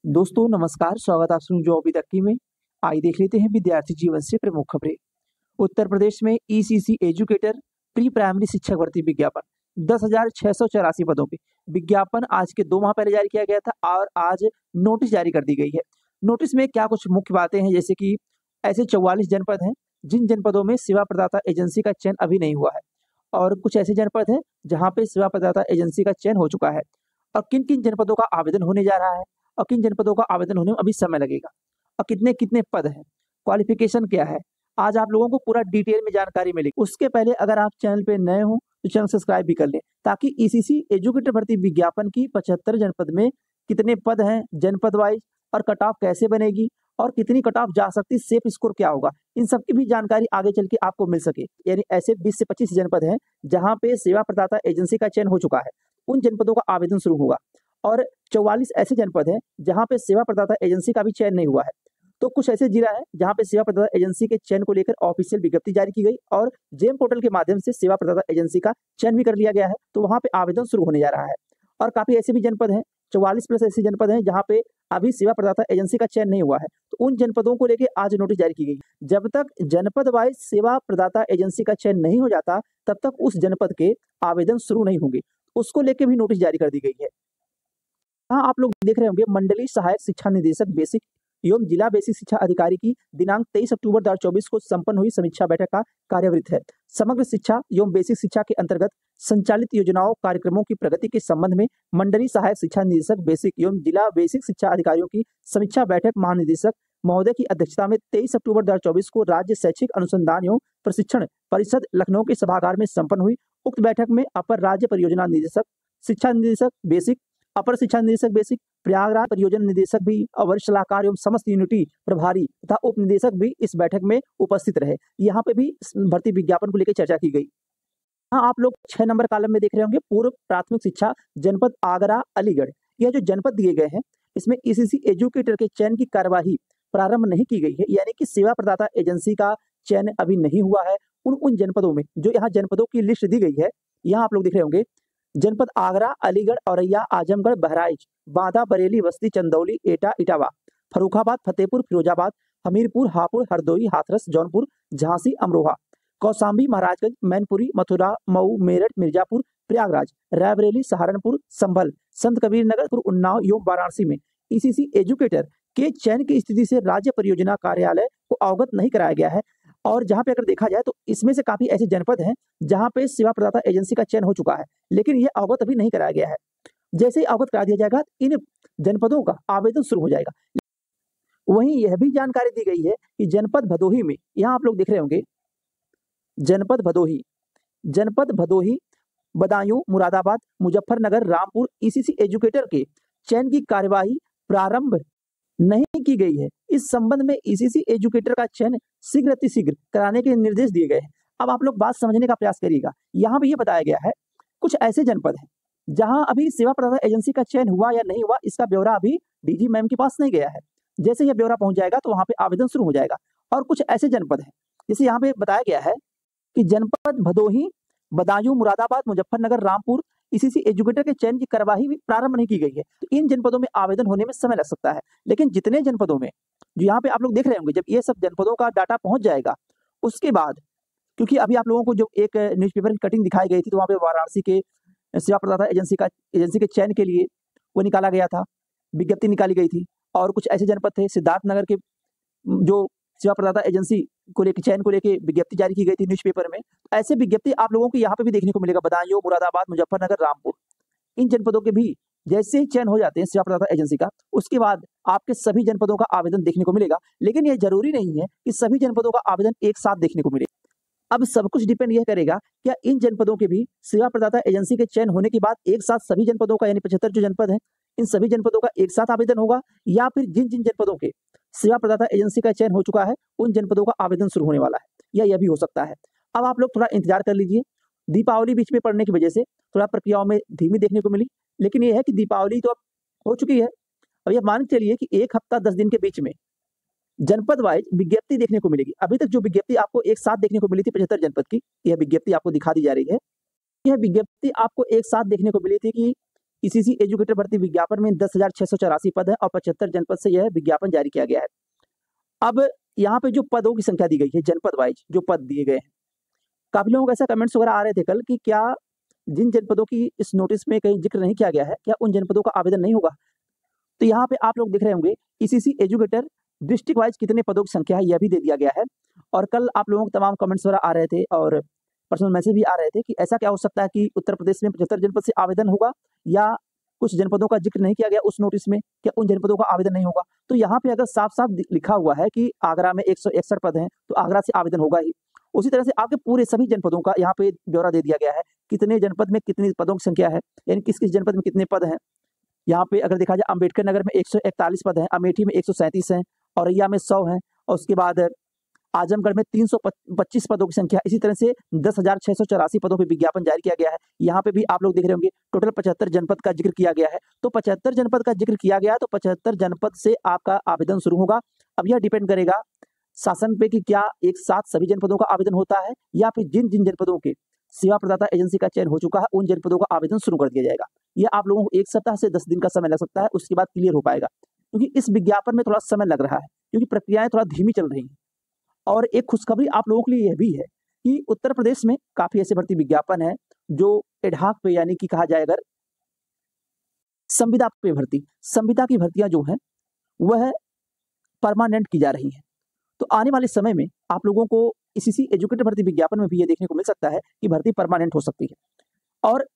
दोस्तों नमस्कार, स्वागत आप सभी जो अभी तक की में। आइए देख लेते हैं विद्यार्थी जीवन से प्रमुख खबरें। उत्तर प्रदेश में ईसीसी एजुकेटर प्री प्राइमरी शिक्षक भर्ती विज्ञापन 10,684 पदों पे विज्ञापन आज के 2 माह पहले जारी किया गया था और आज नोटिस जारी कर दी गई है। नोटिस में क्या कुछ मुख्य बातें हैं, जैसे कि ऐसे 44 जनपद हैं जिन जनपदों में सेवा प्रदाता एजेंसी का चयन अभी नहीं हुआ है, और कुछ ऐसे जनपद हैं जहां पे सेवा प्रदाता एजेंसी का चयन हो चुका है, और किन किन जनपदों का आवेदन होने जा रहा है, और किन जनपदों का आवेदन होने में अभी समय लगेगा, और कितने कितने पद हैं, क्वालिफिकेशन क्या है। आज आप लोगों को पूरा डिटेल में जानकारी मिलेगी। उसके पहले अगर आप चैनल पे नए हो तो चैनल सब्सक्राइब भी कर लें, ताकि ईसीसी एजुकेटर भर्ती विज्ञापन की 75 जनपद में कितने पद हैं, जनपद वाइज, और कट ऑफ कैसे बनेगी, और कितनी कट ऑफ जा सकती, सेफ स्कोर क्या होगा, इन सब की भी जानकारी आगे चल के आपको मिल सके। यानी ऐसे 20 से 25 जनपद हैं जहां पे सेवा प्रदाता एजेंसी का चयन हो चुका है, उन जनपदों का आवेदन शुरू होगा, और 44 ऐसे जनपद हैं जहां पे सेवा प्रदाता एजेंसी का भी चयन नहीं हुआ है। तो कुछ ऐसे जिला है जहां पे सेवा प्रदाता एजेंसी के चयन को लेकर ऑफिशियल विज्ञप्ति जारी की गई, और जेम पोर्टल के माध्यम से सेवा प्रदाता एजेंसी का चयन भी कर लिया गया है, तो वहां पे आवेदन शुरू होने जा रहा है। और काफी ऐसे भी जनपद हैं, 44 प्लस ऐसे जनपद हैं जहां पे अभी सेवा प्रदाता एजेंसी का चयन नहीं हुआ है, तो उन जनपदों को लेकर आज नोटिस जारी की गई। जब तक जनपद वाइज सेवा प्रदाता एजेंसी का चयन नहीं हो जाता, तब तक उस जनपद के आवेदन शुरू नहीं होंगे, उसको लेकर भी नोटिस जारी कर दी गई है। हाँ, आप लोग देख रहे होंगे मंडलीय सहायक शिक्षा निदेशक बेसिक एवं जिला बेसिक शिक्षा अधिकारी की दिनांक 23 अक्टूबर 2024 को संपन्न हुई समीक्षा बैठक का कार्यवृत्त है। समग्र शिक्षा एवं बेसिक शिक्षा के अंतर्गत संचालित योजनाओं कार्यक्रमों की प्रगति के संबंध में मंडलीय सहायक शिक्षा निदेशक बेसिक एवं जिला बेसिक शिक्षा अधिकारियों की समीक्षा बैठक महानिदेशक महोदय की अध्यक्षता में 23 अक्टूबर 2024 को राज्य शैक्षिक अनुसंधान एवं प्रशिक्षण परिषद लखनऊ के सभागार में संपन्न हुई। उक्त बैठक में अपर राज्य परियोजना निदेशक शिक्षा निदेशक बेसिक, अपर शिक्षा निदेशक बेसिक, प्रयागराज परियोजना निदेशक भी, वरिष्ठ सलाहकार एवं समस्त यूनिटी प्रभारी तथा उप निदेशक भी इस बैठक में उपस्थित रहे। यहाँ पे भी भर्ती विज्ञापन को लेकर चर्चा की गई। हाँ, आप लोग 6 नंबर कॉलम में देख रहे होंगे पूर्व प्राथमिक शिक्षा जनपद आगरा अलीगढ़। यह जो जनपद दिए गए हैं, इसमें ईसीसी एजुकेटर के चयन की कार्यवाही प्रारंभ नहीं की गई है, यानी कि सेवा प्रदाता एजेंसी का चयन अभी नहीं हुआ है। उन जनपदों में जो यहाँ जनपदों की लिस्ट दी गई है, यहाँ आप लोग देख रहे होंगे जनपद आगरा, अलीगढ़, औरैया, आजमगढ़, बहराइच, बांदा, बरेली, बस्ती, चंदौली, एटा, इटावा, फर्रुखाबाद, फतेहपुर, फिरोजाबाद, हमीरपुर, हापुड़, हरदोई, हाथरस, जौनपुर, झांसी, अमरोहा, कौशाम्बी, महाराजगंज, मैनपुरी, मथुरा, मऊ, मेरठ, मिर्जापुर, प्रयागराज, रायबरेली, सहारनपुर, संभल, संत कबीर नगर, उन्नाव एवं वाराणसी में ईसीसी एजुकेटर के चयन की स्थिति से राज्य परियोजना कार्यालय को अवगत नहीं कराया गया है। और जहां पे अगर देखा जाए तो इसमें से काफी ऐसे जनपद हैं जहां पे सेवा प्रदाता एजेंसी का चयन हो चुका है, लेकिन यह अवगत अभी नहीं कराया गया है। जैसे ही अवगत करा दिया जाएगा, इन जनपदों का आवेदन शुरू हो जाएगा। वहीं यह भी जानकारी दी गई है कि जनपद भदोही में, यहाँ आप लोग देख रहे होंगे जनपद भदोही, बदायूं, मुरादाबाद, मुजफ्फरनगर, रामपुर ईसीसी एजुकेटर के चयन की कार्यवाही प्रारंभ नहीं की गई है। इस संबंध में ईसीसी एजुकेटर का चयन शीघ्र अतिशीघ्र कराने के निर्देश दिए गए हैं। अब आप लोग बात समझने का प्रयास करिएगा। यहाँ भी ये बताया गया है कुछ ऐसे जनपद हैं जहां अभी सेवा प्रदाता एजेंसी का चयन हुआ या नहीं हुआ, इसका ब्यौरा अभी डीजी मैम के पास नहीं गया है। जैसे यह ब्यौरा पहुंच जाएगा तो वहां पे आवेदन शुरू हो जाएगा। और कुछ ऐसे जनपद हैं, जैसे यहाँ पे बताया गया है कि जनपद भदोही, बदायूं, मुरादाबाद, मुजफ्फरनगर, रामपुर ईसीसी एजुकेटर के चयन की कार्यवाही भी प्रारंभ नहीं की गई है, तो इन जनपदों में आवेदन होने में समय लग सकता है। लेकिन जितने जनपदों में, जो यहाँ पे आप लोग देख रहे होंगे, जब ये सब जनपदों का डाटा पहुंच जाएगा उसके बाद, क्योंकि अभी आप लोगों को जो एक न्यूज़पेपर की कटिंग दिखाई गई थी, तो वहाँ पे वाराणसी के सेवा प्रदाता एजेंसी के चयन के लिए वो निकाला गया था, विज्ञप्ति निकाली गई थी। और कुछ ऐसे जनपद थे सिद्धार्थनगर के, जो सेवा प्रदाता एजेंसी को लेकर चयन को लेकर विज्ञप्ति जारी की गई थी न्यूज़पेपर में। ऐसे विज्ञप्ति आप लोगों को यहाँ पे भी देखने को मिलेगा। बदायूं, मुरादाबाद, मुजफ्फरनगर, रामपुर, इन जनपदों के भी जैसे ही चयन हो जाते हैं सेवा प्रदाता एजेंसी का, उसके बाद आपके सभी जनपदों का आवेदन देखने को मिलेगा। लेकिन यह जरूरी नहीं है कि सभी जनपदों का आवेदन एक साथ देखने को मिले। अब सब कुछ डिपेंड यह करेगा क्या इन जनपदों के भी सेवा प्रदाता एजेंसी के चयन होने के बाद एक साथ सभी जनपदों का, यानी 75 जो जनपद हैं, इन सभी जनपदों का एक साथ आवेदन होगा, या फिर जिन जिन जनपदों के सेवा प्रदाता एजेंसी का चयन हो चुका है उन जनपदों का आवेदन शुरू होने वाला है, या यह भी हो सकता है। अब आप लोग थोड़ा इंतजार कर लीजिए। दीपावली बीच में पड़ने की वजह से थोड़ा प्रक्रियाओं में धीमी देखने को मिली, लेकिन यह है कि दीपावली तो अब हो चुकी है। अब यह मान के चलिए कि 1 हफ्ता 10 दिन के बीच में जनपद वाइज विज्ञप्ति देखने को मिलेगी। अभी तक जो विज्ञप्ति आपको एक साथ देखने को मिली थी 75 जनपद की, यह विज्ञप्ति आपको दिखा दी जा रही है। यह विज्ञप्ति आपको एक साथ देखने को मिली थी कि ईसीसी एजुकेटर भर्ती विज्ञापन में 10,684 पद है और 75 जनपद से यह विज्ञापन जारी किया गया है। अब यहाँ पे जो पदों की संख्या दी गई है जनपद वाइज जो पद दिए गए हैं, काफी लोगों को ऐसा कमेंट्स वगैरह आ रहे थे कल कि क्या जिन जनपदों की इस नोटिस में कहीं जिक्र नहीं किया गया है क्या उन जनपदों का आवेदन नहीं होगा। तो यहाँ पे आप लोग देख रहे होंगे ईसीसी एजुकेटर डिस्ट्रिक्ट वाइज कितने पदों की संख्या है यह भी दे दिया गया है। और कल आप लोगों को तमाम कमेंट्स वगैरह आ रहे थे और पर्सनल मैसेज भी आ रहे थे कि ऐसा क्या हो सकता है कि उत्तर प्रदेश में 75 जनपद से आवेदन होगा या कुछ जनपदों का जिक्र नहीं किया गया उस नोटिस में, क्या उन जनपदों का आवेदन नहीं होगा। तो यहाँ पे अगर साफ साफ लिखा हुआ है कि आगरा में 161 पद हैं तो आगरा से आवेदन होगा ही। उसी तरह से आपके पूरे सभी जनपदों का यहाँ पे ब्यौरा दे दिया गया है, कितने जनपद में कितनी पदों की संख्या है, यानी किस किस जनपद में कितने पद हैं। यहाँ पे अगर देखा जाए अम्बेडकर नगर में 141 पद हैं, अमेठी में 137 हैं, औरैया में 100 हैं, और उसके बाद आजमगढ़ में 325 पदों की संख्या। इसी तरह से 10,684 पदों पर विज्ञापन जारी किया गया है। यहाँ पे भी आप लोग देख रहे होंगे टोटल 75 जनपद का जिक्र किया गया है। तो 75 जनपद का जिक्र किया गया तो 75 जनपद से आपका आवेदन शुरू होगा। अब यह डिपेंड करेगा शासन पे कि क्या एक साथ सभी जनपदों का आवेदन होता है या फिर जिन जिन जनपदों के सेवा प्रदाता एजेंसी का चयन हो चुका है उन जनपदों का आवेदन शुरू कर दिया जाएगा। यह आप लोगों को 1 सप्ताह से 10 दिन का समय लग सकता है, उसके बाद क्लियर हो पाएगा, क्योंकि इस विज्ञापन में थोड़ा समय लग रहा है क्योंकि प्रक्रियाएं थोड़ा धीमी चल रही हैं। और एक खुशखबरी आप लोगों के लिए यह भी है कि उत्तर प्रदेश में काफी ऐसे भर्ती विज्ञापन है जो एडहाक पे यानी कि कहा जाए अगर संविदा पे भर्ती, संविदा की भर्तियां जो है वह परमानेंट की जा रही है। तो आने वाले समय में आप लोगों को इसी एजुकेटर भर्ती विज्ञापन में भी ये देखने को मिल सकता है कि भर्ती परमानेंट हो सकती है। और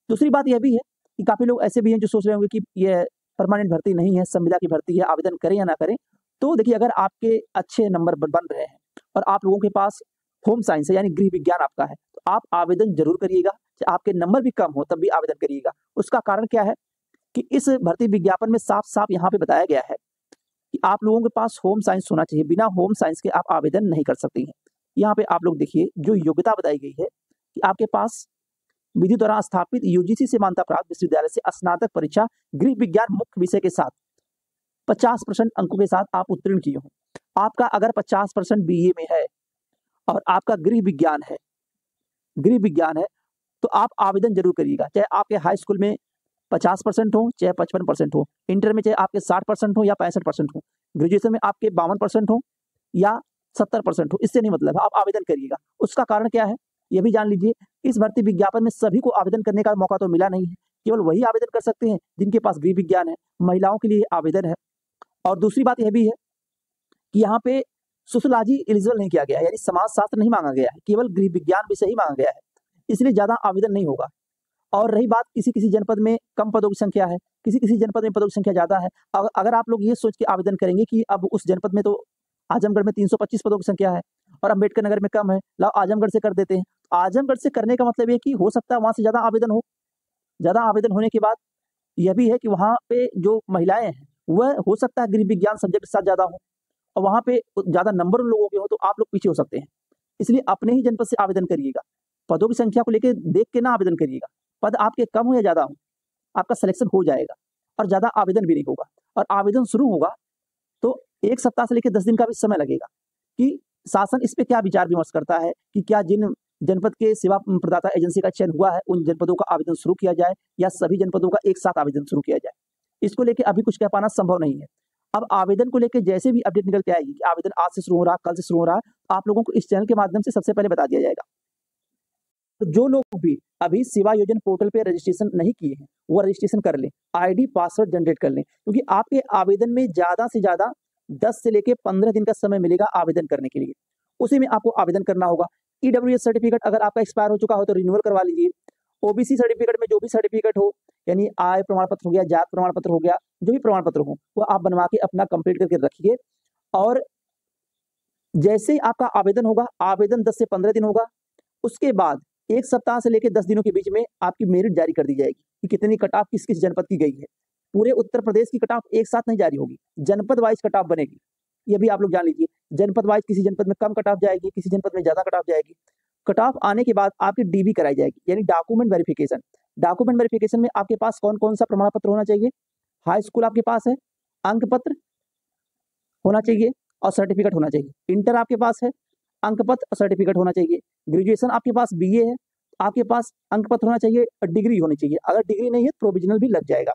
दूसरी बात यह भी है कि काफी लोग ऐसे भी हैं जो सोच रहे होंगे कि यह परमानेंट भर्ती नहीं है, संविदा की भर्ती है, आवेदन करें या ना करें। तो देखिए, अगर आपके अच्छे नंबर बन रहे हैं और आप लोगों के पास होम साइंस है यानी गृह विज्ञान आपका है तो आप आवेदन जरूर करिएगा, चाहे आपके नंबर भी कम हो तब भी आवेदन करिएगा। उसका कारण क्या है कि इस भर्ती विज्ञापन में साफ साफ यहाँ पे बताया गया है कि आप लोगों के पास होम साइंस होना चाहिए, बिना होम साइंस के आप आवेदन नहीं कर सकते हैं। यहाँ पे आप लोग देखिए जो योग्यता बताई गई है कि आपके पास विधि द्वारा स्थापित यूजीसी से मान्यता प्राप्त विश्वविद्यालय से स्नातक परीक्षा गृह विज्ञान मुख्य विषय के साथ 50% अंकों के साथ आप उत्तीर्ण किए हो। आपका अगर 50% बीए में है और आपका गृह विज्ञान है तो आप आवेदन जरूर करिएगा, चाहे आपके हाई स्कूल में 50% हो चाहे 55% हो, इंटर में चाहे आपके 60% हो या 65% हो, ग्रेजुएशन में आपके 52% हो या 70% हो, इससे नहीं मतलब है, आप आवेदन करिएगा। उसका कारण क्या है ये भी जान लीजिए। इस भर्ती विज्ञापन में सभी को आवेदन करने का मौका तो मिला नहीं है, केवल वही आवेदन कर सकते हैं जिनके पास गृह विज्ञान है, महिलाओं के लिए आवेदन है। और दूसरी बात यह भी है कि यहाँ पे सोशियोलॉजी एलिजिबल नहीं किया गया है, यानी समाज शास्त्र नहीं मांगा गया है, केवल गृह विज्ञान विषय ही मांगा गया है, इसलिए ज्यादा आवेदन नहीं होगा। और रही बात किसी किसी जनपद में कम पदों की संख्या है, किसी किसी जनपद में पदों की संख्या ज्यादा है। अगर आप लोग ये सोच के आवेदन करेंगे कि अब उस जनपद में तो आजमगढ़ में 325 पदों की संख्या है और अम्बेडकर नगर में कम है, लाओ आजमगढ़ से कर देते हैं। आजमगढ़ से करने का मतलब ये कि हो सकता है वहां से ज्यादा आवेदन हो। ज्यादा आवेदन होने के बाद यह भी है कि वहां पे जो महिलाएं हैं वह हो सकता है गृह विज्ञान सब्जेक्ट के साथ ज्यादा हो और वहां पे ज्यादा नंबर उन लोगों के हो तो आप लोग पीछे हो सकते हैं। इसलिए अपने ही जनपद से आवेदन करिएगा, पदों की संख्या को लेकर देख के ना आवेदन करिएगा। पद आपके कम हो या ज्यादा हो आपका सिलेक्शन हो जाएगा और ज्यादा आवेदन भी नहीं होगा। और आवेदन शुरू होगा तो 1 सप्ताह से लेकर 10 दिन का भी समय लगेगा कि शासन इस पे क्या विचार विमर्श करता है कि क्या जिन जनपद के सेवा प्रदाता एजेंसी का चयन हुआ है उन जनपदों का आवेदन शुरू किया जाए या सभी जनपदों का एक साथ आवेदन शुरू किया जाए। इसको लेकर अभी कुछ कह पाना संभव नहीं है। अब आवेदन को लेकर जैसे भी अपडेट निकल के आएगी कि आवेदन आज से शुरू हो रहा, कल से शुरू हो रहा, आप लोगों को इस चैनल के माध्यम से सबसे पहले बता दिया जाएगा। तो जो लोग भी अभी सेवा योजना पोर्टल पे रजिस्ट्रेशन नहीं किए हैं वो रजिस्ट्रेशन कर लें, आईडी पासवर्ड जनरेट कर लें, क्योंकि आपके आवेदन में ज्यादा से ज्यादा 10 से लेकर 15 दिन का समय मिलेगा आवेदन करने के लिए। उसी में आपको आवेदन करना होगा। ईडब्ल्यूएस सर्टिफिकेट अगर आपका एक्सपायर हो चुका हो तो रिन्यूअल करवा लीजिए। ओबीसी सर्टिफिकेट में जो भी सर्टिफिकेट हो, यानी आय प्रमाण पत्र हो गया, जात प्रमाण पत्र हो गया, जो भी प्रमाण पत्र हो वो आप बनवा के अपना कंप्लीट करके रखिए। और जैसे ही आपका आवेदन होगा, आवेदन 10 से 15 दिन होगा, उसके बाद 1 सप्ताह से लेकर 10 दिनों के बीच में आपकी मेरिट जारी कर दी जाएगी कि कितनी कट ऑफ किस किस जनपद की गई है। पूरे उत्तर प्रदेश की कट ऑफ एक साथ नहीं जारी होगी, जनपद वाइज कट ऑफ बनेगी। ये भी आप लोग जान लीजिए, जनपद वाइज किसी जनपद में कम कट ऑफ जाएगी, किसी जनपद में ज्यादा कट ऑफ जाएगी। कट ऑफ आने के बाद आपकी डीबी कराई जाएगी, यानी डॉक्यूमेंट वेरिफिकेशन। डॉक्यूमेंट वेरिफिकेशन में आपके पास कौन कौन सा प्रमाण पत्र होना चाहिए? हाई स्कूल आपके पास है, अंक पत्र होना चाहिए और सर्टिफिकेट होना चाहिए। इंटर आपके पास है, अंक पत्र और सर्टिफिकेट होना चाहिए। ग्रेजुएशन आपके पास बीए है आपके पास अंक पत्र होना चाहिए और डिग्री होनी चाहिए। अगर डिग्री नहीं है तो प्रोविजनल भी लग जाएगा।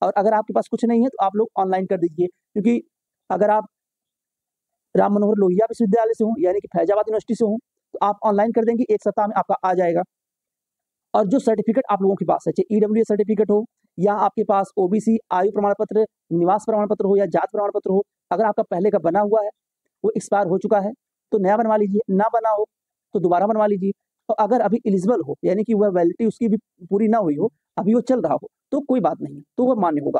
और अगर आपके पास कुछ नहीं है तो आप लोग ऑनलाइन कर दीजिए, क्योंकि अगर आप राम मनोहर लोहिया विश्वविद्यालय से हो यानी कि फैजाबाद यूनिवर्सिटी से हो तो आप ऑनलाइन कर देंगे, 1 सप्ताह में आपका आ जाएगा। और जो सर्टिफिकेट आप लोगों के पास है, चाहे ईडब्ल्यूएस सर्टिफिकेट हो या आपके पास ओबीसी आयु प्रमाण पत्र, निवास प्रमाण पत्र हो या जात प्रमाण पत्र हो, अगर आपका पहले का बना हुआ है वो एक्सपायर हो चुका है तो नया बनवा लीजिए, ना बना हो तो दोबारा बनवा लीजिए। और अगर अभी एलिजिबल हो यानी कि वह वैलिडिटी उसकी भी पूरी ना हुई हो, अभी वो चल रहा हो, तो कोई बात नहीं, तो वह मान्य होगा।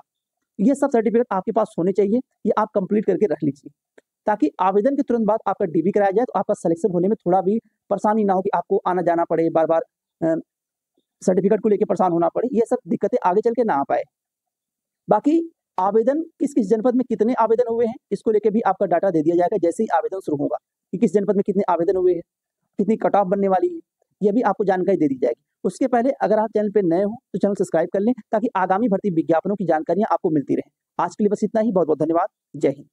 ये सब सर्टिफिकेट आपके पास होने चाहिए, ये आप कंप्लीट करके रख लीजिए, ताकि आवेदन के तुरंत बाद आपका डीबी कराया जाए तो आपका सिलेक्शन होने में थोड़ा भी परेशानी ना हो कि आपको आना जाना पड़े, बार बार सर्टिफिकेट को लेकर परेशान होना पड़े, ये सब दिक्कतें आगे चल के ना आ पाए। बाकी आवेदन किस किस जनपद में कितने आवेदन हुए हैं इसको लेकर भी आपका डाटा दे दिया जाएगा जैसे ही आवेदन शुरू होगा, कि किस जनपद में कितने आवेदन हुए हैं, कितनी कट ऑफ बनने वाली है, यह भी आपको जानकारी दे दी जाएगी। उसके पहले अगर आप चैनल पे नए हो तो चैनल सब्सक्राइब कर लें, ताकि आगामी भर्ती विज्ञापनों की जानकारियां आपको मिलती रहे। आज के लिए बस इतना ही, बहुत बहुत धन्यवाद। जय हिंद।